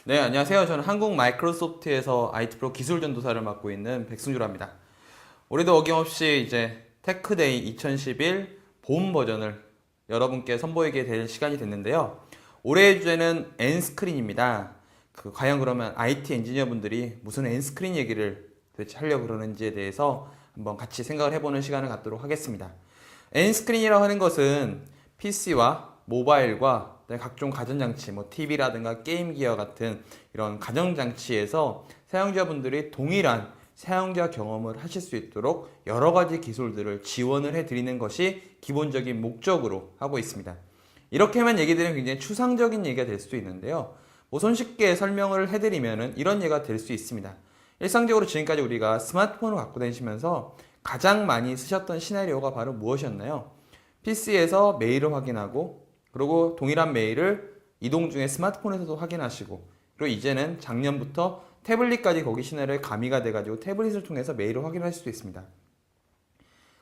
네, 안녕하세요. 저는 한국 마이크로소프트에서 IT 프로 기술 전도사를 맡고 있는 백승주랍니다. 올해도 어김없이 이제 테크데이 2011 봄 버전을 여러분께 선보이게 될 시간이 됐는데요. 올해의 주제는 N스크린입니다. 과연 그러면 IT 엔지니어분들이 무슨 N스크린 얘기를 도대체 하려고 그러는지에 대해서 한번 같이 생각을 해보는 시간을 갖도록 하겠습니다. N스크린이라고 하는 것은 PC와 모바일과 각종 가전장치, 뭐 TV라든가 게임 기어 같은 이런 가전장치에서 사용자분들이 동일한 사용자 경험을 하실 수 있도록 여러 가지 기술들을 지원을 해드리는 것이 기본적인 목적으로 하고 있습니다. 이렇게만 얘기드리면 굉장히 추상적인 얘기가 될 수도 있는데요. 뭐 손쉽게 설명을 해드리면 이런 예가 될 수 있습니다. 일상적으로 지금까지 우리가 스마트폰을 갖고 다니시면서 가장 많이 쓰셨던 시나리오가 바로 무엇이었나요? PC에서 메일을 확인하고 그리고 동일한 메일을 이동 중에 스마트폰에서도 확인하시고 그리고 이제는 작년부터 태블릿까지 거기 시나리오에 가미가 돼가지고 태블릿을 통해서 메일을 확인할 수도 있습니다.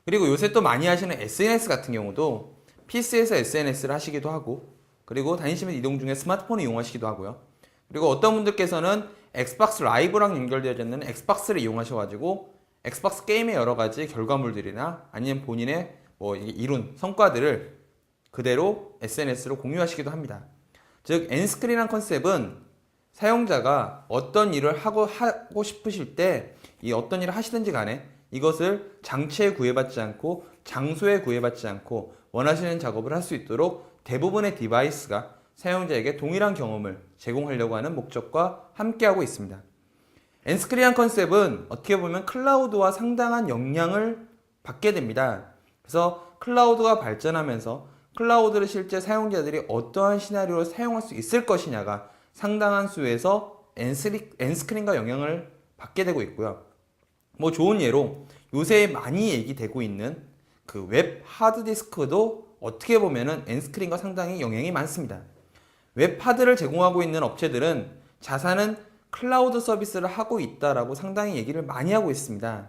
그리고 요새 또 많이 하시는 SNS 같은 경우도 PC에서 SNS를 하시기도 하고 그리고 다니시면서 이동 중에 스마트폰을 이용하시기도 하고요. 그리고 어떤 분들께서는 엑스박스 라이브랑 연결되어져 있는 엑스박스를 이용하셔가지고 엑스박스 게임의 여러 가지 결과물들이나 아니면 본인의 뭐 이룬 성과들을 그대로 SNS로 공유하시기도 합니다. 즉 N스크린이라는 컨셉은 사용자가 어떤 일을 하고 싶으실 때 이 어떤 일을 하시든지 간에 이것을 장치에 구애받지 않고 장소에 구애받지 않고 원하시는 작업을 할 수 있도록 대부분의 디바이스가 사용자에게 동일한 경험을 제공하려고 하는 목적과 함께하고 있습니다. N스크린이라는 컨셉은 어떻게 보면 클라우드와 상당한 영향을 받게 됩니다. 그래서 클라우드가 발전하면서 클라우드를 실제 사용자들이 어떠한 시나리오를 사용할 수 있을 것이냐가 상당한 수에서 N스크린과 영향을 받게 되고 있고요. 뭐 좋은 예로 요새 많이 얘기되고 있는 그 웹 하드디스크도 어떻게 보면은 N스크린과 상당히 영향이 많습니다. 웹 하드를 제공하고 있는 업체들은 자사는 클라우드 서비스를 하고 있다라고 상당히 얘기를 많이 하고 있습니다.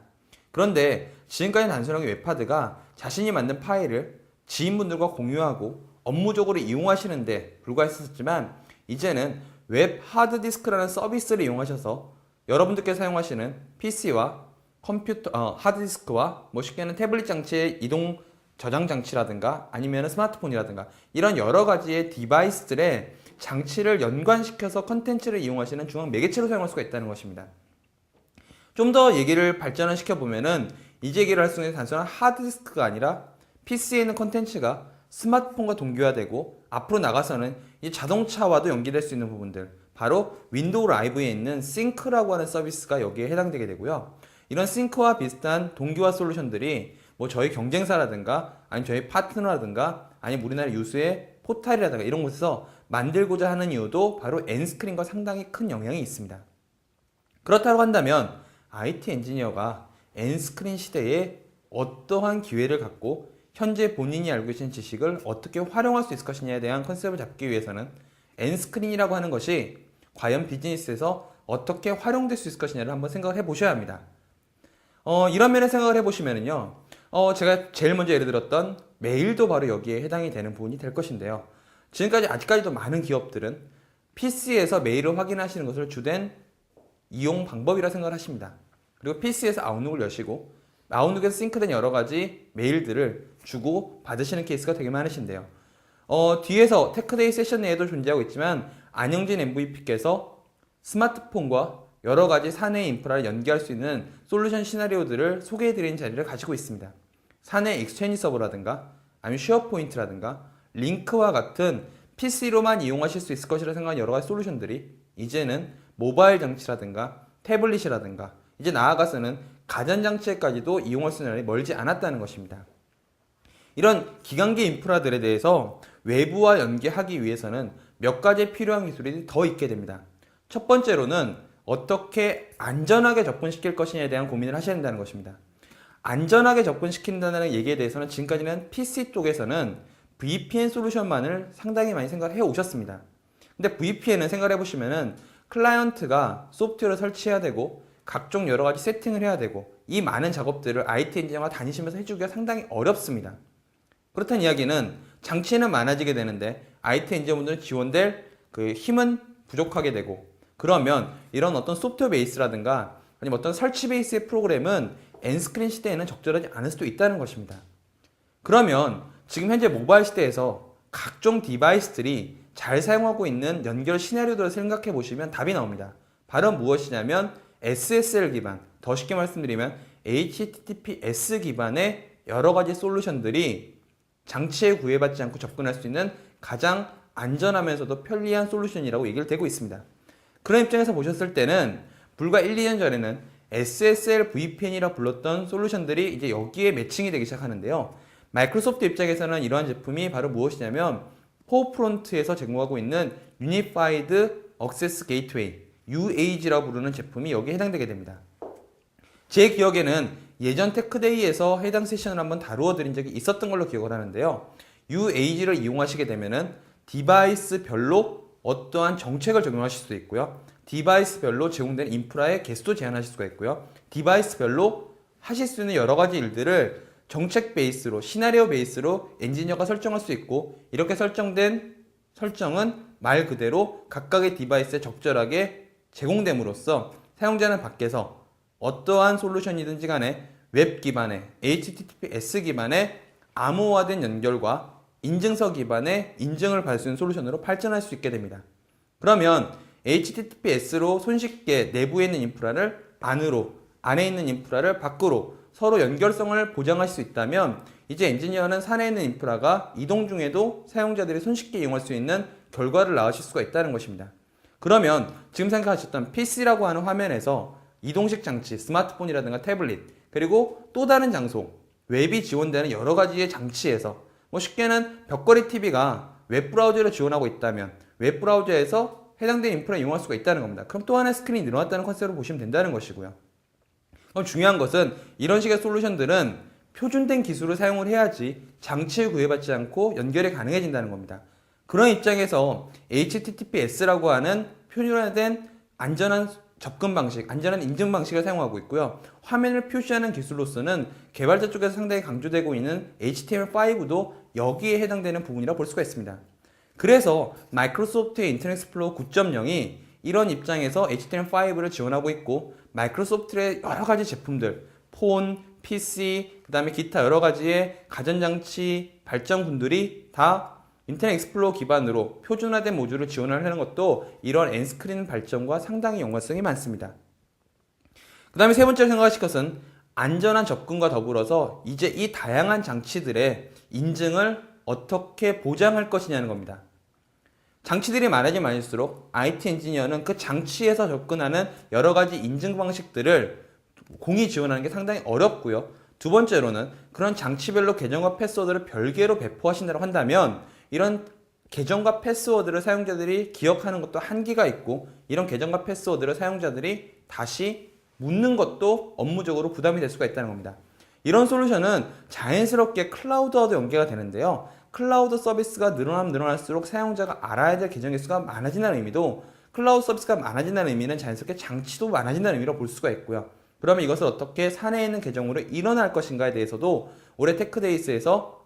그런데 지금까지 단순하게 웹하드가 자신이 만든 파일을 지인분들과 공유하고 업무적으로 이용하시는데 불과했었지만 이제는 웹 하드디스크라는 서비스를 이용하셔서 여러분들께서 사용하시는 PC와 컴퓨터, 하드디스크와 뭐 쉽게는 태블릿 장치의 이동 저장 장치라든가 아니면 스마트폰이라든가 이런 여러 가지의 디바이스들의 장치를 연관시켜서 컨텐츠를 이용하시는 중앙 매개체로 사용할 수가 있다는 것입니다. 좀 더 얘기를 발전을 시켜보면은 이제 얘기를 할 수 있는 단순한 하드디스크가 아니라 PC에 있는 컨텐츠가 스마트폰과 동기화되고 앞으로 나가서는 이 자동차와도 연계될 수 있는 부분들 바로 윈도우 라이브에 있는 싱크라고 하는 서비스가 여기에 해당되게 되고요. 이런 싱크와 비슷한 동기화 솔루션들이 뭐 저희 경쟁사라든가 아니면 저희 파트너라든가 아니면 우리나라 유수의 포탈이라든가 이런 곳에서 만들고자 하는 이유도 바로 N스크린과 상당히 큰 영향이 있습니다. 그렇다고 한다면 IT 엔지니어가 N스크린 시대에 어떠한 기회를 갖고 현재 본인이 알고 계신 지식을 어떻게 활용할 수 있을 것이냐에 대한 컨셉을 잡기 위해서는 N스크린이라고 하는 것이 과연 비즈니스에서 어떻게 활용될 수 있을 것이냐를 한번 생각을 해보셔야 합니다. 이런 면에 생각을 해보시면요. 제가 제일 먼저 예를 들었던 메일도 바로 여기에 해당이 되는 부분이 될 것인데요. 지금까지 아직까지도 많은 기업들은 PC에서 메일을 확인하시는 것을 주된 이용 방법이라 생각을 하십니다. 그리고 PC에서 아웃룩을 여시고 아웃룩에서 싱크된 여러 가지 메일들을 주고 받으시는 케이스가 되게 많으신데요. 뒤에서 테크데이 세션 내에도 존재하고 있지만 안영진 MVP께서 스마트폰과 여러 가지 사내 인프라를 연계할 수 있는 솔루션 시나리오들을 소개해드리는 자리를 가지고 있습니다. 사내 익스체인지 서버라든가 아니면 쉐어포인트라든가 링크와 같은 PC로만 이용하실 수 있을 것이라 생각하는 여러 가지 솔루션들이 이제는 모바일 장치라든가 태블릿이라든가 이제 나아가서는 가전장치에까지도 이용할 수 있는 날이 멀지 않았다는 것입니다. 이런 기간계 인프라들에 대해서 외부와 연계하기 위해서는 몇 가지 필요한 기술이 더 있게 됩니다. 첫 번째로는 어떻게 안전하게 접근시킬 것이냐에 대한 고민을 하셔야 된다는 것입니다. 안전하게 접근시킨다는 얘기에 대해서는 지금까지는 PC 쪽에서는 VPN 솔루션만을 상당히 많이 생각을 해 오셨습니다. 근데 VPN은 생각을 해보시면은 클라이언트가 소프트웨어를 설치해야 되고 각종 여러 가지 세팅을 해야 되고 이 많은 작업들을 IT 엔지니어가 다니시면서 해주기가 상당히 어렵습니다. 그렇다는 이야기는 장치는 많아지게 되는데 IT 엔지니어분들은 지원될 그 힘은 부족하게 되고 그러면 이런 어떤 소프트웨어 베이스라든가 아니면 어떤 설치 베이스의 프로그램은 엔스크린 시대에는 적절하지 않을 수도 있다는 것입니다. 그러면 지금 현재 모바일 시대에서 각종 디바이스들이 잘 사용하고 있는 연결 시나리오들을 생각해 보시면 답이 나옵니다. 바로 무엇이냐면 SSL 기반, 더 쉽게 말씀드리면 HTTPS 기반의 여러 가지 솔루션들이 장치에 구애받지 않고 접근할 수 있는 가장 안전하면서도 편리한 솔루션이라고 얘기를 되고 있습니다. 그런 입장에서 보셨을 때는 불과 1, 2년 전에는 SSL VPN이라 불렀던 솔루션들이 이제 여기에 매칭이 되기 시작하는데요. 마이크로소프트 입장에서는 이러한 제품이 바로 무엇이냐면 포프론트에서 제공하고 있는 Unified Access Gateway, UAG라고 부르는 제품이 여기에 해당되게 됩니다. 제 기억에는 예전 테크데이에서 해당 세션을 한번 다루어 드린 적이 있었던 걸로 기억을 하는데요. UAG를 이용하시게 되면은 디바이스별로 어떠한 정책을 적용하실 수도 있고요. 디바이스별로 제공된 인프라의 개수도 제한하실 수가 있고요. 디바이스별로 하실 수 있는 여러 가지 일들을 정책 베이스로, 시나리오 베이스로 엔지니어가 설정할 수 있고, 이렇게 설정된 설정은 말 그대로 각각의 디바이스에 적절하게 제공됨으로써 사용자는 밖에서 어떠한 솔루션이든지 간에 웹 기반의 HTTPS 기반의 암호화된 연결과 인증서 기반의 인증을 받을 수 있는 솔루션으로 발전할 수 있게 됩니다. 그러면 HTTPS로 손쉽게 내부에 있는 인프라를 안으로, 안에 있는 인프라를 밖으로 서로 연결성을 보장할 수 있다면 이제 엔지니어는 산에 있는 인프라가 이동 중에도 사용자들이 손쉽게 이용할 수 있는 결과를 낳으실 수가 있다는 것입니다. 그러면 지금 생각하셨던 PC라고 하는 화면에서 이동식 장치, 스마트폰이라든가 태블릿, 그리고 또 다른 장소, 웹이 지원되는 여러 가지의 장치에서 쉽게는 벽걸이 TV가 웹브라우저를 지원하고 있다면 웹브라우저에서 해당된 인프라를 이용할 수가 있다는 겁니다. 그럼 또 하나의 스크린이 늘어났다는 컨셉으로 보시면 된다는 것이고요. 그럼 중요한 것은 이런 식의 솔루션들은 표준된 기술을 사용을 해야지 장치에 구애받지 않고 연결이 가능해진다는 겁니다. 그런 입장에서 HTTPS라고 하는 표준화된 안전한 접근 방식, 안전한 인증 방식을 사용하고 있고요. 화면을 표시하는 기술로서는 개발자 쪽에서 상당히 강조되고 있는 HTML5도 여기에 해당되는 부분이라고 볼 수가 있습니다. 그래서 마이크로소프트의 인터넷 익스플로러 9.0이 이런 입장에서 HTML5를 지원하고 있고, 마이크로소프트의 여러 가지 제품들, 폰, PC, 그 다음에 기타 여러 가지의 가전장치 발전군들이 다 인터넷 익스플로러 기반으로 표준화된 모듈을 지원을 하는 것도 이런 엔스크린 발전과 상당히 연관성이 많습니다. 그 다음에 세 번째로 생각하실 것은 안전한 접근과 더불어서 이제 이 다양한 장치들의 인증을 어떻게 보장할 것이냐는 겁니다. 장치들이 많아지면 많을수록 IT 엔지니어는 그 장치에서 접근하는 여러 가지 인증 방식들을 공이 지원하는 게 상당히 어렵고요. 두 번째로는 그런 장치별로 계정과 패스워드를 별개로 배포하신다고 한다면 이런 계정과 패스워드를 사용자들이 기억하는 것도 한계가 있고, 이런 계정과 패스워드를 사용자들이 다시 묻는 것도 업무적으로 부담이 될 수가 있다는 겁니다. 이런 솔루션은 자연스럽게 클라우드와도 연계가 되는데요. 클라우드 서비스가 늘어나면 늘어날수록 사용자가 알아야 될 계정 개수가 많아진다는 의미도, 클라우드 서비스가 많아진다는 의미는 자연스럽게 장치도 많아진다는 의미로 볼 수가 있고요. 그러면 이것을 어떻게 사내에 있는 계정으로 일어날 것인가에 대해서도 올해 테크데이스에서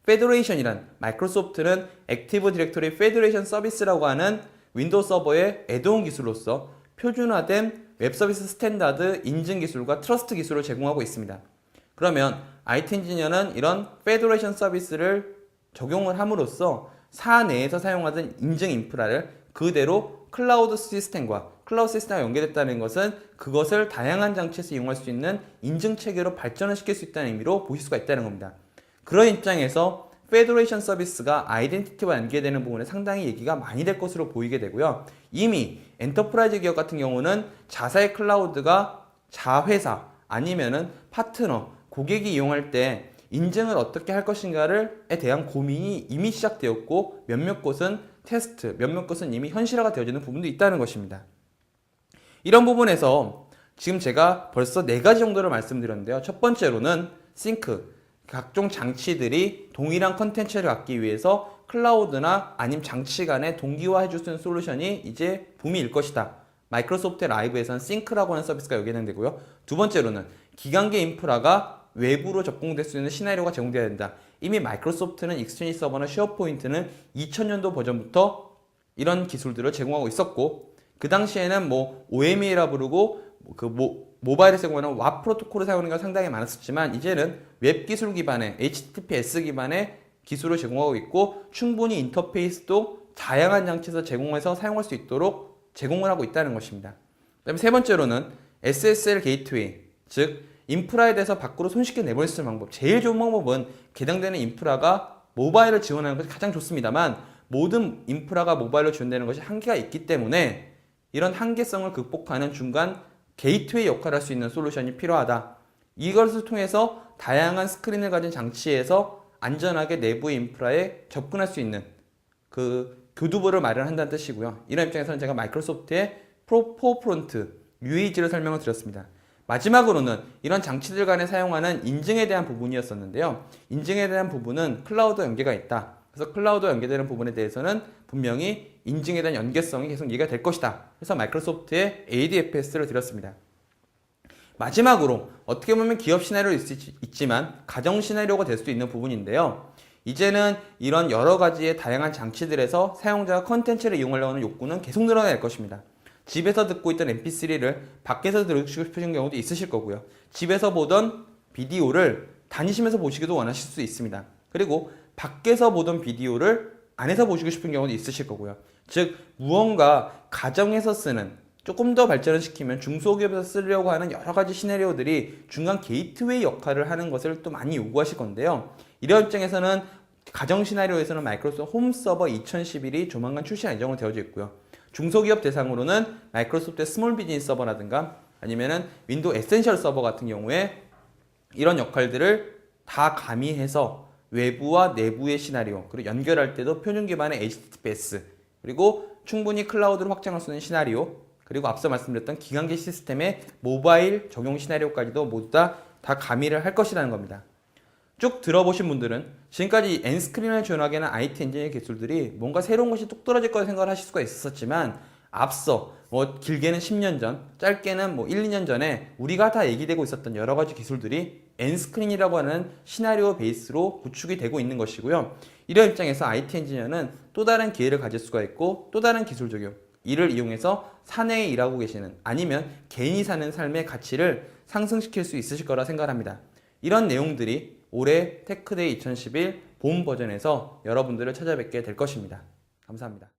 페더레이션이란, 마이크로소프트는 액티브 디렉토리 페더레이션 서비스라고 하는 윈도우 서버의 애드온 기술로서 표준화된 웹 서비스 스탠다드 인증 기술과 트러스트 기술을 제공하고 있습니다. 그러면 IT 엔지니어는 이런 페더레이션 서비스를 적용을 함으로써 사내에서 사용하던 인증 인프라를 그대로 클라우드 시스템과 연계됐다는 것은 그것을 다양한 장치에서 이용할 수 있는 인증 체계로 발전을 시킬 수 있다는 의미로 보실 수가 있다는 겁니다. 그런 입장에서 페더레이션 서비스가 아이덴티티와 연계되는 부분에 상당히 얘기가 많이 될 것으로 보이게 되고요. 이미 엔터프라이즈 기업 같은 경우는 자사의 클라우드가 자회사 아니면은 파트너, 고객이 이용할 때 인증을 어떻게 할 것인가에 대한 고민이 이미 시작되었고, 몇몇 곳은 테스트, 몇몇 곳은 이미 현실화가 되어지는 부분도 있다는 것입니다. 이런 부분에서 지금 제가 벌써 4가지 정도를 말씀드렸는데요. 첫 번째로는 싱크, 각종 장치들이 동일한 컨텐츠를 갖기 위해서 클라우드나 아니면 장치 간에 동기화해 줄 수 있는 솔루션이 이제 붐이 일 것이다. 마이크로소프트의 라이브에서는 싱크라고 하는 서비스가 여기에 해당되고요. 두 번째로는 기관계 인프라가 외부로 접근될 수 있는 시나리오가 제공되어야 된다. 이미 마이크로소프트는 익스체인지 서버나 쉐어포인트는 2000년도 버전부터 이런 기술들을 제공하고 있었고, 그 당시에는 뭐 OME라 부르고 모바일에 사용하는 WAP 프로토콜을 사용하는 게 상당히 많았었지만 이제는 웹 기술 기반의 HTTPS 기반의 기술을 제공하고 있고 충분히 인터페이스도 다양한 장치에서 제공해서 사용할 수 있도록 제공을 하고 있다는 것입니다. 그다음에 세 번째로는 SSL 게이트웨이, 즉 인프라에 대해서 밖으로 손쉽게 내보낼 수 있는 방법. 제일 좋은 방법은 개량되는 인프라가 모바일을 지원하는 것이 가장 좋습니다만 모든 인프라가 모바일로 지원되는 것이 한계가 있기 때문에 이런 한계성을 극복하는 중간 게이트웨이 역할을 할 수 있는 솔루션이 필요하다. 이것을 통해서 다양한 스크린을 가진 장치에서 안전하게 내부 인프라에 접근할 수 있는 그 교두보를 마련한다는 뜻이고요. 이런 입장에서는 제가 마이크로소프트의 포프론트 UEG를 설명을 드렸습니다. 마지막으로는 이런 장치들 간에 사용하는 인증에 대한 부분이었었는데요. 인증에 대한 부분은 클라우드 연계가 있다. 그래서 클라우드 연계되는 부분에 대해서는 분명히 인증에 대한 연계성이 계속 얘기가 될 것이다. 그래서 마이크로소프트의 ADFS를 드렸습니다. 마지막으로 어떻게 보면 기업 시나리오도 있지만 가정 시나리오가 될 수도 있는 부분인데요. 이제는 이런 여러 가지의 다양한 장치들에서 사용자가 컨텐츠를 이용하려고 하는 욕구는 계속 늘어날 것입니다. 집에서 듣고 있던 mp3를 밖에서 들으시고 싶으신 경우도 있으실 거고요. 집에서 보던 비디오를 다니시면서 보시기도 원하실 수 있습니다. 그리고 밖에서 보던 비디오를 안에서 보시고 싶은 경우도 있으실 거고요. 즉 무언가 가정에서 쓰는 조금 더 발전을 시키면 중소기업에서 쓰려고 하는 여러 가지 시나리오들이 중간 게이트웨이 역할을 하는 것을 또 많이 요구하실 건데요. 이런 입장에서는 가정 시나리오에서는 마이크로소프트 홈 서버 2011이 조만간 출시할 예정으로 되어져 있고요. 중소기업 대상으로는 마이크로소프트의 스몰 비즈니스 서버라든가 아니면은 윈도우 에센셜 서버 같은 경우에 이런 역할들을 다 가미해서 외부와 내부의 시나리오 그리고 연결할 때도 표준 기반의 HTTPS 그리고 충분히 클라우드로 확장할 수 있는 시나리오 그리고 앞서 말씀드렸던 기관계 시스템의 모바일 적용 시나리오까지도 모두 다 가미를 할 것이라는 겁니다. 쭉 들어보신 분들은 지금까지 엔스크린을 지원하게 하는 IT 엔지니어 기술들이 뭔가 새로운 것이 뚝 떨어질 거라 생각을 하실 수가 있었지만 앞서 길게는 10년 전, 짧게는 1, 2년 전에 우리가 다 얘기되고 있었던 여러 가지 기술들이 엔스크린이라고 하는 시나리오 베이스로 구축이 되고 있는 것이고요. 이런 입장에서 IT 엔지니어는 또 다른 기회를 가질 수가 있고 또 다른 기술 적용, 이를 이용해서 사내에 일하고 계시는 아니면 개인이 사는 삶의 가치를 상승시킬 수 있으실 거라 생각합니다. 이런 내용들이 올해 테크데이 2011 봄 버전에서 여러분들을 찾아뵙게 될 것입니다. 감사합니다.